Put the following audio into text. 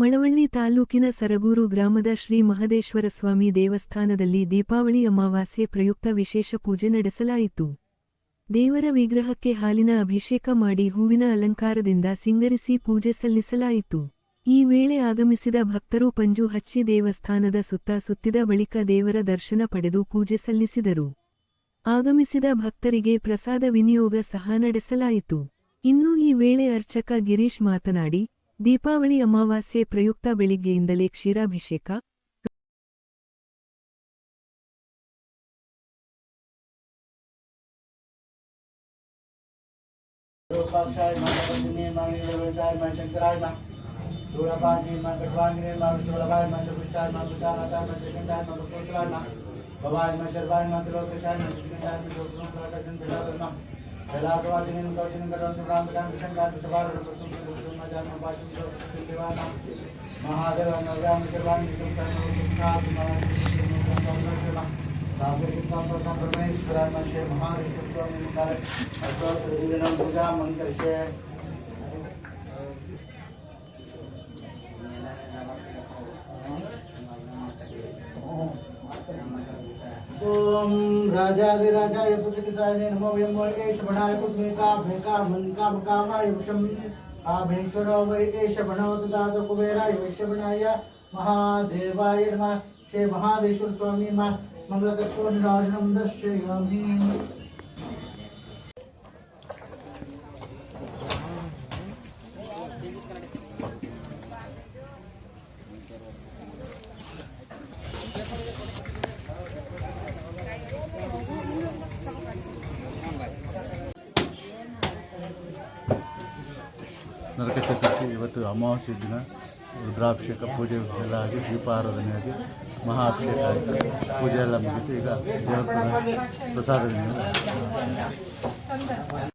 ಮಳವಳ್ಳಿ ತಾಲೂಕಿನ ಸರಗೂರು ಗ್ರಾಮದ ಶ್ರೀ ಮಹದೇಶ್ವರಸ್ವಾಮಿ ದೇವಸ್ಥಾನದಲ್ಲಿ ದೀಪಾವಳಿ ಅಮಾವಾಸ್ಯೆ ಪ್ರಯುಕ್ತ ವಿಶೇಷ ಪೂಜೆ ನಡೆಸಲಾಯಿತು. ದೇವರ ವಿಗ್ರಹಕ್ಕೆ ಹಾಲಿನ ಅಭಿಷೇಕ ಮಾಡಿ ಹೂವಿನ ಅಲಂಕಾರದಿಂದ ಸಿಂಗರಿಸಿ ಪೂಜೆ ಸಲ್ಲಿಸಲಾಯಿತು. ಈ ವೇಳೆ ಆಗಮಿಸಿದ ಭಕ್ತರು ಪಂಜು ಹಚ್ಚಿ ದೇವಸ್ಥಾನದ ಸುತ್ತ ಸುತ್ತಿದ ಬಳಿಕ ದೇವರ ದರ್ಶನ ಪಡೆದು ಪೂಜೆ ಸಲ್ಲಿಸಿದರು. ಆಗಮಿಸಿದ ಭಕ್ತರಿಗೆ ಪ್ರಸಾದ ವಿನಿಯೋಗ ಸಹ ನಡೆಸಲಾಯಿತು. ಇನ್ನು ಈ ವೇಳೆ ಅರ್ಚಕ ಗಿರೀಶ್ ಮಾತನಾಡಿ, ದೀಪಾವಳಿ ಅಮಾವಾಸ್ಯೆ ಪ್ರಯುಕ್ತ ಬೆಳಿಗ್ಗೆಯಿಂದಲೇ ಕ್ಷೀರಾಭಿಷೇಕ, ओम राजाधिराजाय पुत्रकिसाय नमो यमोर्गेश बनाय पुत्रिका भेका मनका मकामाय वशम आभेश्वरो वैकेश बनो तदात कुबेराय वैश्यवनाय महादेवाय नमः। श्री महादेश्वर स्वामी नमः। मंगलकर्पूर निराजनं दर्शयामि। ನರಕ ಚತುರ್ಥಿ ಇವತ್ತು ಅಮಾವಾಸ್ಯೆ ದಿನ ರುದ್ರಾಭಿಷೇಕ ಪೂಜೆ ಎಲ್ಲ ಆಗಿ ದೀಪಾರಾಧನೆ ಆಗಿ ಮಹಾಭಿಷೇಕ ಆಯಿತು. ಪೂಜೆ ಎಲ್ಲ ಮುಗಿತು. ಈಗ ದೇವರ ಪ್ರಸಾದ